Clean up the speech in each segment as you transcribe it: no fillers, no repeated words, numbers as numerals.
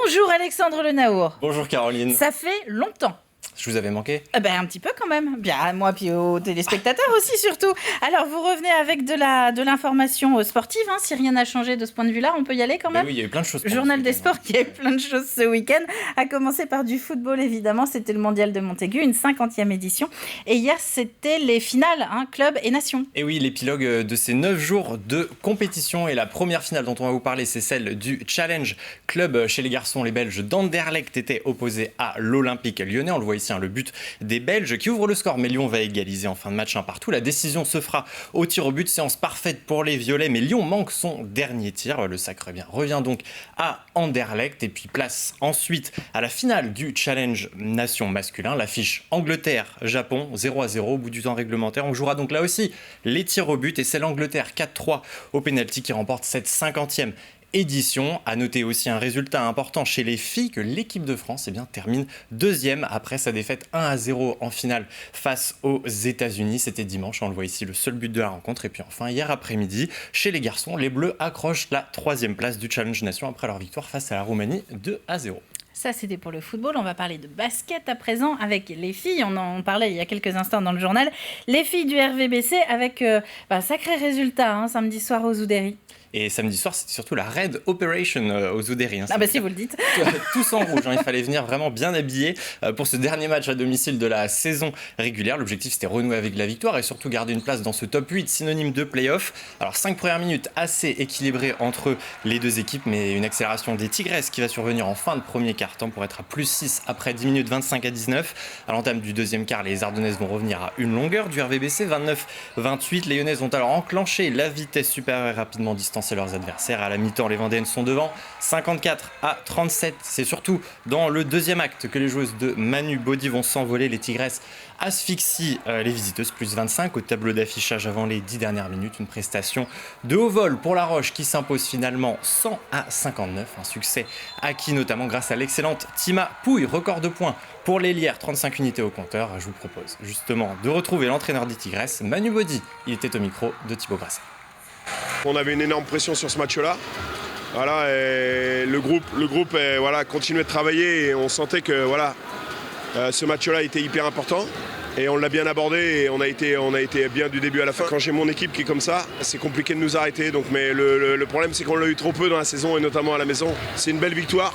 Bonjour Alexandre Le Naour. Bonjour Caroline. Ça fait longtemps. Je vous avais manqué? Un petit peu quand même. Bien à moi puis aux téléspectateurs aussi surtout. Alors vous revenez avec de l'information sportive, hein, si rien n'a changé de ce point de vue-là, on peut y aller quand même. Oui, il y a eu plein de choses. Journal des sports, il y a eu plein de choses ce week-end. À commencer par du football évidemment, c'était le mondial de Montaigu, une 50e édition. Et hier c'était les finales, club et nation. Et oui, l'épilogue de ces 9 jours de compétition. Et la première finale dont on va vous parler, c'est celle du Challenge Club chez les garçons. Les Belges d'Anderlecht étaient opposés à l'Olympique Lyonnais. On le voit ici, le but des Belges qui ouvre le score, mais Lyon va égaliser en fin de match 1 partout. La décision se fera au tir au but, séance parfaite pour les Violets, mais Lyon manque son dernier tir. Le sacre revient donc à Anderlecht et puis place ensuite à la finale du Challenge Nation masculin, l'affiche Angleterre-Japon 0-0 au bout du temps réglementaire. On jouera donc là aussi les tirs au but et c'est l'Angleterre 4-3 au pénalty qui remporte cette 50e édition. À noter aussi un résultat important chez les filles, que l'équipe de France termine deuxième après sa défaite 1-0 en finale face aux États-Unis. C'était dimanche, on le voit ici, le seul but de la rencontre. Et puis enfin, hier après-midi, chez les garçons, les Bleus accrochent la 3e place du Challenge Nation après leur victoire face à la Roumanie 2-0. Ça, c'était pour le football. On va parler de basket à présent avec les filles. On en parlait il y a quelques instants dans le journal. Les filles du RVBC avec un sacré résultat samedi soir aux Oudéry. Et samedi soir, c'était surtout la Red Operation aux Oudéry. Si vous le dites. Tous en rouge, il fallait venir vraiment bien habillé pour ce dernier match à domicile de la saison régulière. L'objectif, c'était renouer avec la victoire et surtout garder une place dans ce top 8, synonyme de play-off. Alors 5 premières minutes assez équilibrées entre les deux équipes, mais une accélération des Tigresses qui va survenir en fin de premier quart-temps pour être à plus 6 après 10 minutes 25-19. À l'entame du deuxième quart, les Ardennaises vont revenir à une longueur du RVBC, 29-28. Les Lyonnaises vont alors enclencher la vitesse supérieure et rapidement distancée leurs adversaires. À la mi-temps, les Vendéennes sont devant 54-37. C'est surtout dans le deuxième acte que les joueuses de Manu Body vont s'envoler. Les Tigresses asphyxient les visiteuses, plus 25 au tableau d'affichage avant les 10 dernières minutes. Une prestation de haut vol pour La Roche qui s'impose finalement 100-59. Un succès acquis notamment grâce à l'excellente Tima Pouille, record de points pour les Lières, 35 unités au compteur. Je vous propose justement de retrouver l'entraîneur des Tigresses, Manu Body. Il était au micro de Thibaut Grasset. On avait une énorme pression sur ce match-là. Voilà, et le groupe continuait de travailler et on sentait que ce match-là était hyper important. Et on l'a bien abordé et on a été bien du début à la fin. Quand j'ai mon équipe qui est comme ça, c'est compliqué de nous arrêter. Mais le problème, c'est qu'on l'a eu trop peu dans la saison et notamment à la maison. C'est une belle victoire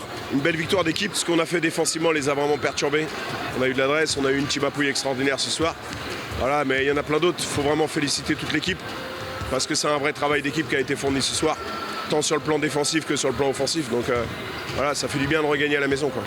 d'équipe. Ce qu'on a fait défensivement les a vraiment perturbés. On a eu de l'adresse, on a eu une Tima Pouille extraordinaire ce soir. Voilà, mais il y en a plein d'autres. Il faut vraiment féliciter toute l'équipe. Parce que c'est un vrai travail d'équipe qui a été fourni ce soir, tant sur le plan défensif que sur le plan offensif. Donc ça fait du bien de regagner à la maison, quoi.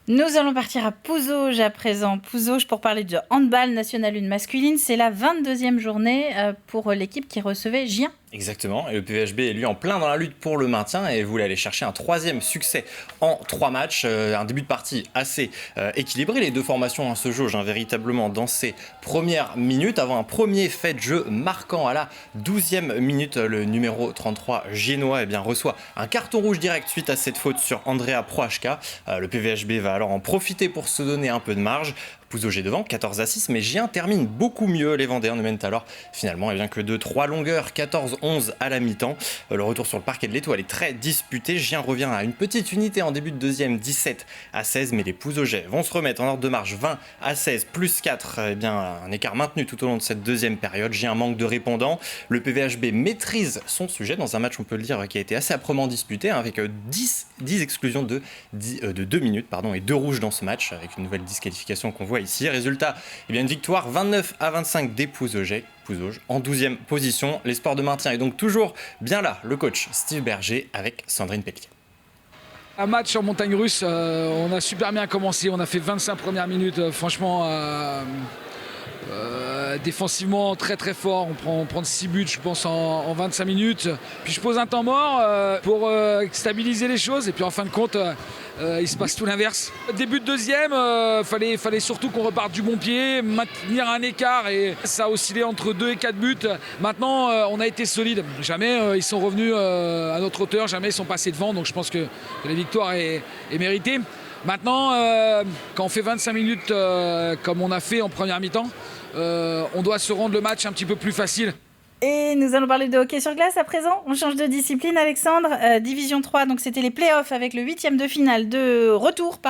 Nous allons partir à Pouzauges à présent. Pouzauges pour parler de handball national 1 masculine. C'est la 22e journée pour l'équipe qui recevait Gien. Exactement, et le PVHB est lui en plein dans la lutte pour le maintien et voulait aller chercher un 3e succès en 3 matchs. Un début de partie assez équilibré. Les deux formations se jaugent véritablement dans ces premières minutes avant un premier fait de jeu marquant à la 12e minute. Le numéro 33 génois reçoit un carton rouge direct suite à cette faute sur Andrea Proachka. Le PVHB va alors en profiter pour se donner un peu de marge. Pouzauges est devant, 14-6, mais Gien termine beaucoup mieux. Les Vendéens ne mènent alors finalement que de 3 longueurs, 14-11 à la mi-temps. Le retour sur le parquet de l'Étoile est très disputé. Gien revient à une petite unité en début de deuxième, 17-16, mais les Pouzaugais vont se remettre en ordre de marche, 20-16, plus 4. Un écart maintenu tout au long de cette deuxième période. Gien manque de répondants. Le PVHB maîtrise son sujet dans un match, on peut le dire, qui a été assez âprement disputé, avec 10 exclusions de 2 minutes et 2 rouges dans ce match, avec une nouvelle disqualification qu'on voit ici. Résultat, une victoire 29-25 des Pouzauges en 12e position. L'espoir de maintien est donc toujours bien là. Le coach Steve Berger avec Sandrine Pelletier. Un match en montagne russe, on a super bien commencé, on a fait 25 premières minutes, franchement défensivement très très fort, on prend 6 buts je pense en 25 minutes. Puis je pose un temps mort pour stabiliser les choses et puis en fin de compte il se passe tout l'inverse. Début de deuxième, fallait surtout qu'on reparte du bon pied, maintenir un écart et ça a oscillé entre 2 et 4 buts. Maintenant on a été solide, jamais ils sont revenus à notre hauteur, jamais ils sont passés devant, donc je pense que la victoire est méritée. Maintenant, quand on fait 25 minutes comme on a fait en première mi-temps, on doit se rendre le match un petit peu plus facile. Et nous allons parler de hockey sur glace à présent. On change de discipline, Alexandre. Division 3, donc c'était les playoffs avec le 8e de finale de retour,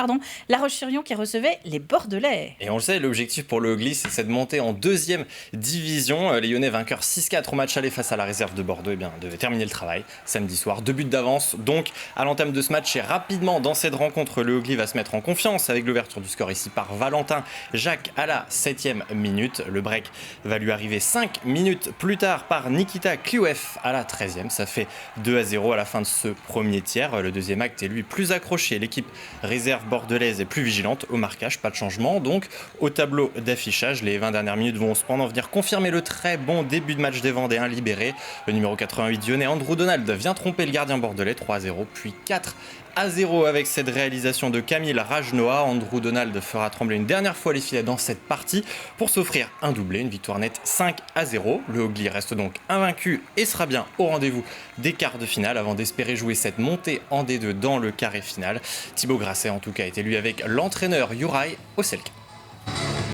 La Roche-sur-Yon qui recevait les Bordelais. Et on le sait, l'objectif pour le Hockey, c'est de monter en 2e division. Les Lyonnais vainqueurs 6-4 au match aller face à la réserve de Bordeaux, devaient terminer le travail samedi soir. 2 buts d'avance, donc à l'entame de ce match et rapidement dans cette rencontre, le Hockey va se mettre en confiance avec l'ouverture du score ici par Valentin Jacques à la 7e minute. Le break va lui arriver 5 minutes plus tard par Nikita Kliouef à la 13e. Ça fait 2-0 à la fin de ce premier tiers. Le deuxième acte est lui plus accroché. L'équipe réserve bordelaise est plus vigilante au marquage. Pas de changement donc au tableau d'affichage. Les 20 dernières minutes vont cependant venir confirmer le très bon début de match des Vendéens libérés. Le numéro 88 lyonnais Andrew Donald vient tromper le gardien bordelais. 3-0 puis 4-0 avec cette réalisation de Camille Rajnoa. Andrew Donald fera trembler une dernière fois les filets dans cette partie pour s'offrir un doublé, une victoire nette 5-0. Le Hockey reste donc invaincu et sera bien au rendez-vous des quarts de finale avant d'espérer jouer cette montée en D2 dans le carré final. Thibaut Grasset en tout cas était lui avec l'entraîneur Juraj Oselka.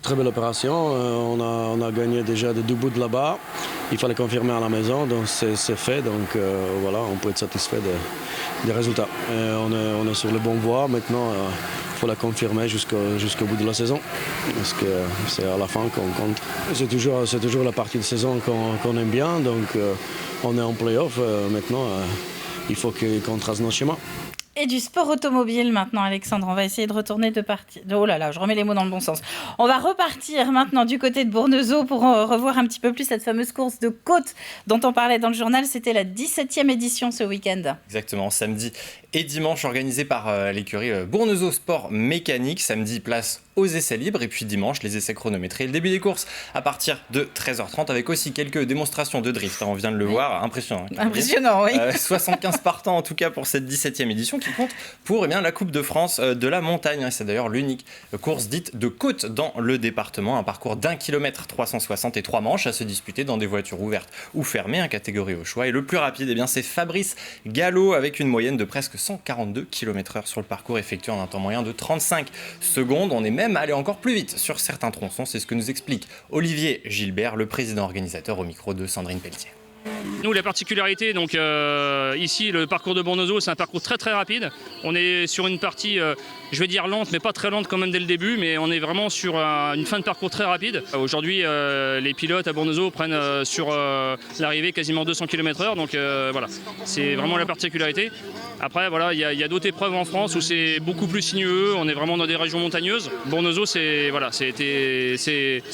Très belle opération, on a gagné déjà de 2 bouts de là-bas, il fallait confirmer à la maison, donc c'est fait, donc voilà, on peut être satisfait des résultats. On est sur le bon voie, maintenant il faut la confirmer jusqu'au bout de la saison, parce que c'est à la fin qu'on compte. C'est toujours la partie de saison qu'on aime bien, donc on est en play-off, maintenant il faut qu'on trace nos schémas. Et du sport automobile maintenant, Alexandre. On va essayer de retourner de partie. Oh là là, je remets les mots dans le bon sens. On va repartir maintenant du côté de Bournezeau pour revoir un petit peu plus cette fameuse course de côte dont on parlait dans le journal. C'était la 17e édition ce week-end. Exactement, samedi et dimanche organisé par l'écurie Bournezeau Sport Mécanique. Samedi, place aux essais libres et puis dimanche, les essais chronométrés. Le début des courses à partir de 13h30 avec aussi quelques démonstrations de drift. On vient de le voir, impressionnant. Impressionnant, oui. 75 partants en tout cas pour cette 17e édition qui compte pour la Coupe de France de la montagne. C'est d'ailleurs l'unique course dite de côte dans le département. Un parcours d'1 km 360 et 3 manches à se disputer dans des voitures ouvertes ou fermées, catégorie au choix. Et le plus rapide, c'est Fabrice Gallo avec une moyenne de presque 142 km/h sur le parcours effectué en un temps moyen de 35 secondes. On est même allé encore plus vite sur certains tronçons. C'est ce que nous explique Olivier Gilbert, le président organisateur, au micro de Sandrine Pelletier. Nous, la particularité, donc ici, le parcours de Bournezeau, c'est un parcours très très rapide. On est sur une partie, je vais dire lente, mais pas très lente quand même dès le début, mais on est vraiment sur une fin de parcours très rapide. Aujourd'hui, les pilotes à Bournezeau prennent sur l'arrivée quasiment 200 km/h, donc voilà, c'est vraiment la particularité. Après, voilà, il y a d'autres épreuves en France où c'est beaucoup plus sinueux, on est vraiment dans des régions montagneuses. Bournezeau, c'est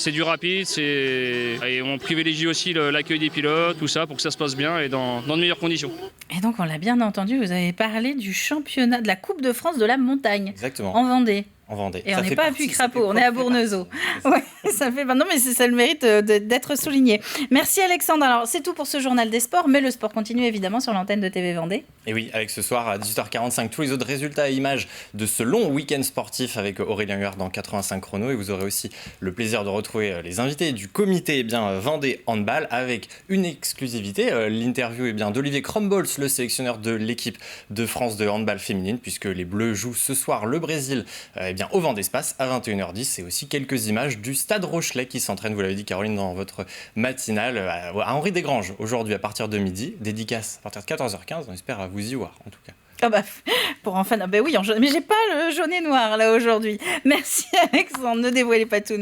du rapide, et on privilégie aussi l'accueil des pilotes, tout ça, pour que ça se passe bien et dans de meilleures conditions. Et donc, on l'a bien entendu, vous avez parlé du championnat de la Coupe de France de la montagne. Exactement. En Vendée. En Vendée. Et ça on n'est pas à Puy-Crapaud, on est à Bournezeau. Ouais, ça fait. Non, mais ça a le mérite d'être souligné. Merci Alexandre. Alors, c'est tout pour ce journal des sports, mais le sport continue évidemment sur l'antenne de TV Vendée. Et oui, avec ce soir à 18h45, tous les autres résultats et images de ce long week-end sportif avec Aurélien Huard dans 85 chrono. Et vous aurez aussi le plaisir de retrouver les invités du comité Vendée Handball avec une exclusivité, l'interview d'Olivier Crombols, le sélectionneur de l'équipe de France de handball féminine, puisque les Bleus jouent ce soir le Brésil au Vent d'Espace à 21h10 et aussi quelques images du Stade Rochelet qui s'entraîne, vous l'avez dit Caroline dans votre matinale, à Henri Desgranges aujourd'hui à partir de midi, dédicace à partir de 14h15, on espère vous y voir en tout cas. Ah bah, pour enfin, oui, mais j'ai pas le jaune et noir là aujourd'hui. Merci Alexandre, ne dévoilez pas tout,